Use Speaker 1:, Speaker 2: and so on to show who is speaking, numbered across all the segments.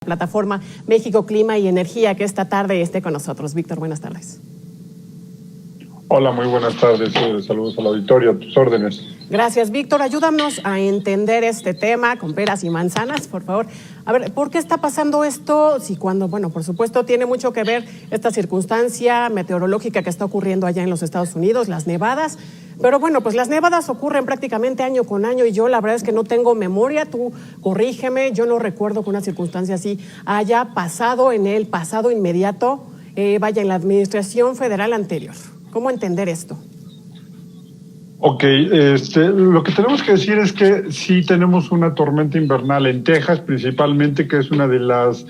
Speaker 1: plataforma México Clima y Energía, que esta tarde esté con nosotros. Víctor, buenas tardes.
Speaker 2: Hola, muy buenas tardes. Saludos al auditorio, a tus órdenes.
Speaker 1: Gracias, Víctor. Ayúdanos a entender este tema con peras y manzanas, por favor. A ver, ¿por qué está pasando esto? Si cuando, bueno, por supuesto, tiene mucho que ver esta circunstancia meteorológica que está ocurriendo allá en los Estados Unidos, las nevadas. Pero bueno, pues las nevadas ocurren prácticamente año con año y yo la verdad es que no tengo memoria, tú corrígeme, yo no recuerdo que una circunstancia así haya pasado en el pasado inmediato, en la administración federal anterior. ¿Cómo entender esto?
Speaker 2: Ok, lo que tenemos que decir es que sí tenemos una tormenta invernal en Texas, principalmente, que es una de las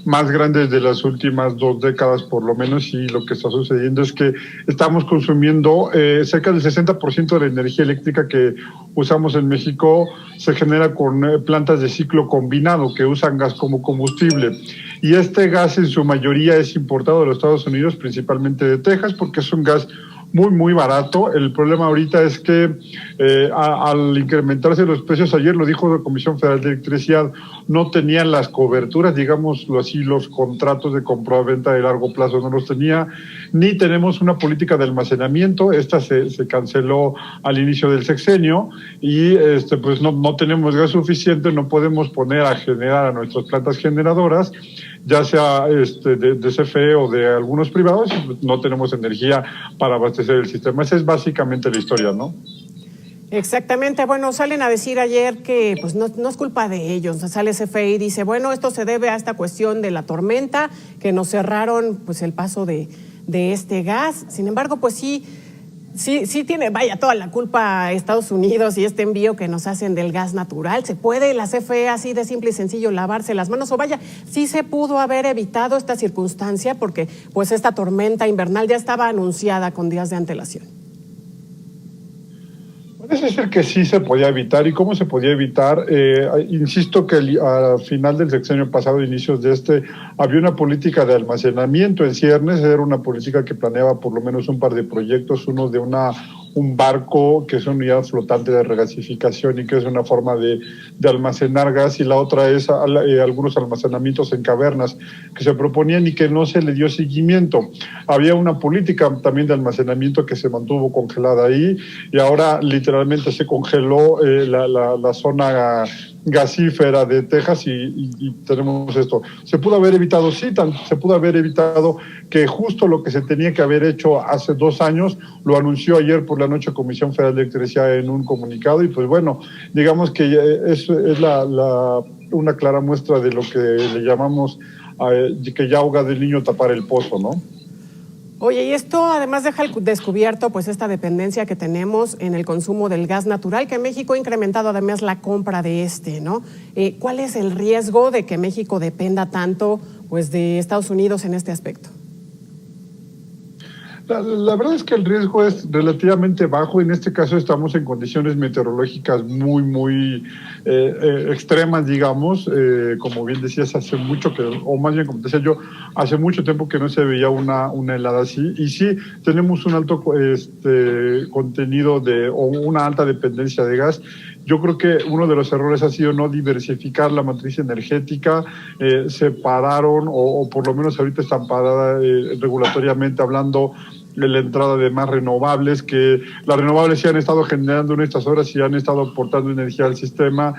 Speaker 2: más grandes de las últimas 2 décadas, por lo menos, y lo que está sucediendo es que estamos consumiendo cerca del 60% de la energía eléctrica que usamos en México se genera con plantas de ciclo combinado que usan gas como combustible. Y este gas en su mayoría es importado de los Estados Unidos, principalmente de Texas, porque es un gas muy barato. El problema ahorita es que al incrementarse los precios, ayer lo dijo la Comisión Federal de Electricidad, no tenían las coberturas, digámoslo así, los contratos de compra-venta de largo plazo no los tenía, ni tenemos una política de almacenamiento. Esta se canceló al inicio del sexenio y pues no tenemos gas suficiente, no podemos poner a generar a nuestras plantas generadoras, ya sea de CFE o de algunos privados, no tenemos energía para abastecer el sistema. Esa es básicamente la historia, ¿no?
Speaker 1: Exactamente. Bueno, salen a decir ayer que pues no es culpa de ellos. Sale CFE y dice, bueno, esto se debe a esta cuestión de la tormenta, que nos cerraron pues el paso de este gas. Sin embargo, pues sí tiene, toda la culpa a Estados Unidos y este envío que nos hacen del gas natural. ¿Se puede la CFE así de simple y sencillo lavarse las manos? O sí se pudo haber evitado esta circunstancia porque pues esta tormenta invernal ya estaba anunciada con días de antelación.
Speaker 2: Parece ser que sí se podía evitar. ¿Y cómo se podía evitar? Insisto que al final del sexenio pasado, inicios de había una política de almacenamiento en ciernes. Era una política que planeaba por lo menos un par de proyectos, uno de un barco que es una unidad flotante de regasificación y que es una forma de almacenar gas, y la otra es algunos almacenamientos en cavernas que se proponían y que no se le dio seguimiento. Había una política también de almacenamiento que se mantuvo congelada ahí y ahora literalmente se congeló la zona gasífera de Texas y tenemos esto. ¿Se pudo haber evitado? Sí, se pudo haber evitado que justo lo que se tenía que haber hecho hace 2 años, lo anunció ayer por la noche Comisión Federal de Electricidad en un comunicado y pues bueno, digamos que es una clara muestra de lo que le llamamos que ya ahoga del niño tapar el pozo, ¿no?
Speaker 1: Oye, y esto además deja al descubierto pues esta dependencia que tenemos en el consumo del gas natural, que México ha incrementado además la compra de ¿no? ¿Cuál es el riesgo de que México dependa tanto pues de Estados Unidos en este aspecto?
Speaker 2: La verdad es que el riesgo es relativamente bajo. En este caso estamos en condiciones meteorológicas muy extremas, digamos. Como bien decías, hace mucho o más bien como decía yo, hace mucho tiempo que no se veía una helada así. Y sí, tenemos un alto contenido o una alta dependencia de gas. Yo creo que uno de los errores ha sido no diversificar la matriz energética. Se pararon, o por lo menos ahorita están paradas regulatoriamente hablando, de la entrada de más renovables, que las renovables sí han estado generando en estas horas y han estado aportando energía al sistema.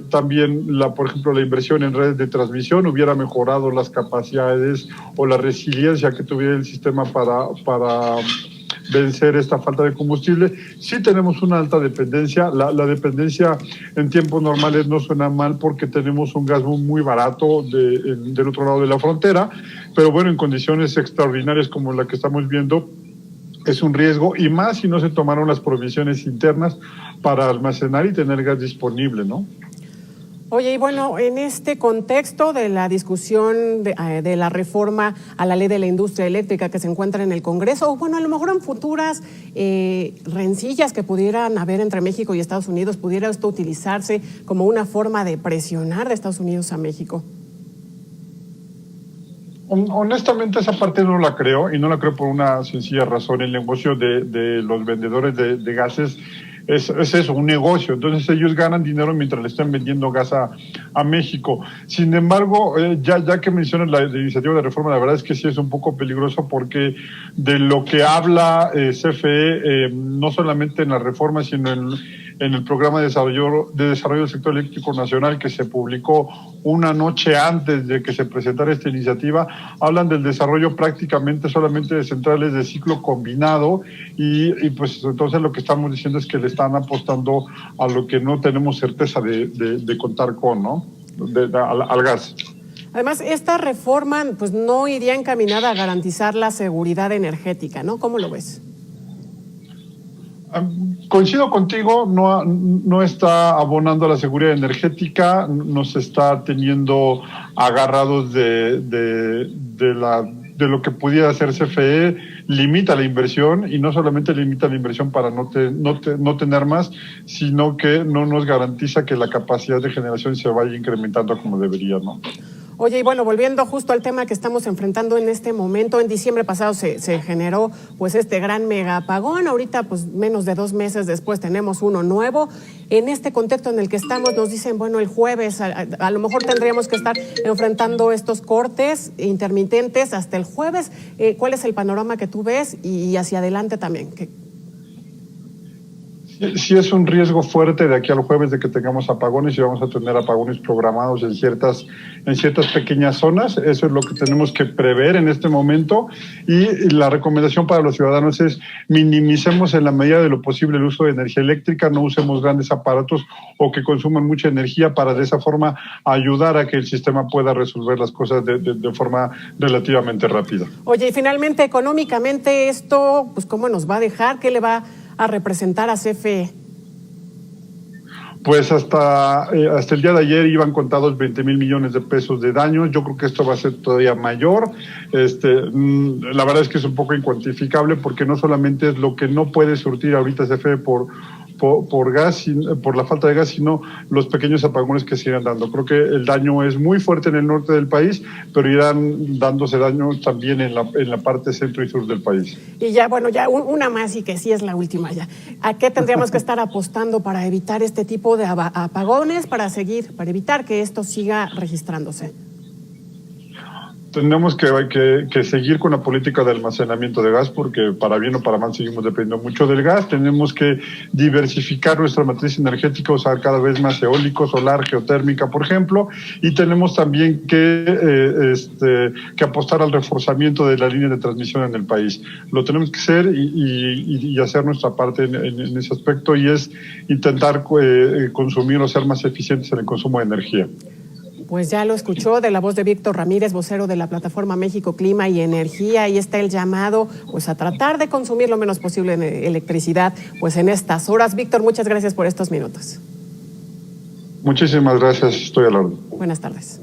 Speaker 2: También, por ejemplo, la inversión en redes de transmisión hubiera mejorado las capacidades o la resiliencia que tuviera el sistema para vencer esta falta de combustible. Sí tenemos una alta dependencia. La dependencia en tiempos normales no suena mal porque tenemos un gas muy barato del otro lado de la frontera, pero bueno, en condiciones extraordinarias como la que estamos viendo, es un riesgo, y más si no se tomaron las provisiones internas para almacenar y tener gas disponible, ¿no?
Speaker 1: Oye, y bueno, en este contexto de la discusión de la reforma a la ley de la industria eléctrica que se encuentra en el Congreso, o bueno, a lo mejor en futuras rencillas que pudieran haber entre México y Estados Unidos, ¿pudiera esto utilizarse como una forma de presionar de Estados Unidos a México?
Speaker 2: Honestamente esa parte no la creo, y no la creo por una sencilla razón. El negocio de los vendedores de gases es eso, un negocio. Entonces ellos ganan dinero mientras le estén vendiendo gas a México. Sin embargo, ya que mencionas la iniciativa de reforma, la verdad es que sí es un poco peligroso, porque de lo que habla CFE, no solamente en la reforma, sino en el programa de desarrollo del sector eléctrico nacional, que se publicó una noche antes de que se presentara esta iniciativa, hablan del desarrollo prácticamente solamente de centrales de ciclo combinado, y pues entonces lo que estamos diciendo es que le están apostando a lo que no tenemos certeza de contar con, ¿no? Al gas.
Speaker 1: Además, esta reforma pues no iría encaminada a garantizar la seguridad energética, ¿no? ¿Cómo lo ves?
Speaker 2: Coincido contigo, no está abonando a la seguridad energética, nos está teniendo agarrados de lo que pudiera hacer CFE, limita la inversión, y no solamente limita la inversión para no tener más, sino que no nos garantiza que la capacidad de generación se vaya incrementando como debería, ¿no?
Speaker 1: Oye, y bueno, volviendo justo al tema que estamos enfrentando en este momento, en diciembre pasado se generó pues este gran mega apagón. Ahorita, pues menos de 2 meses después, tenemos uno nuevo. En este contexto en el que estamos, nos dicen, bueno, el jueves a lo mejor tendríamos que estar enfrentando estos cortes intermitentes hasta el jueves. ¿Cuál es el panorama que tú ves y hacia adelante también?
Speaker 2: Sí, es un riesgo fuerte de aquí al jueves de que tengamos apagones, y vamos a tener apagones programados en ciertas pequeñas zonas. Eso es lo que tenemos que prever en este momento, y la recomendación para los ciudadanos es minimicemos en la medida de lo posible el uso de energía eléctrica, no usemos grandes aparatos o que consuman mucha energía, para de esa forma ayudar a que el sistema pueda resolver las cosas de forma relativamente rápida.
Speaker 1: Oye, y finalmente, económicamente, esto, pues, ¿cómo nos va a dejar? ¿Qué le va a representar a CFE?
Speaker 2: Pues hasta el día de ayer iban contados 20,000 millones de pesos de daños. Yo creo que esto va a ser todavía mayor. La verdad es que es un poco incuantificable, porque no solamente es lo que no puede surtir ahorita CFE por gas, por la falta de gas, sino los pequeños apagones que siguen dando. Creo que el daño es muy fuerte en el norte del país, pero irán dándose daños también en la parte centro y sur del país.
Speaker 1: Y ya, bueno, ya una más, y que sí es la última ya. ¿A qué tendríamos que estar apostando para evitar este tipo de apagones, para evitar que esto siga registrándose?
Speaker 2: Tenemos que seguir con la política de almacenamiento de gas, porque para bien o para mal seguimos dependiendo mucho del gas. Tenemos que diversificar nuestra matriz energética, usar cada vez más eólico, solar, geotérmica, por ejemplo, y tenemos también que apostar al reforzamiento de la línea de transmisión en el país. Lo tenemos que hacer y hacer nuestra parte en ese aspecto, y es intentar consumir o ser más eficientes en el consumo de energía.
Speaker 1: Pues ya lo escuchó, de la voz de Víctor Ramírez, vocero de la plataforma México Clima y Energía. Ahí está el llamado pues a tratar de consumir lo menos posible en electricidad pues en estas horas. Víctor, muchas gracias por estos minutos.
Speaker 2: Muchísimas gracias, estoy a la orden.
Speaker 1: Buenas tardes.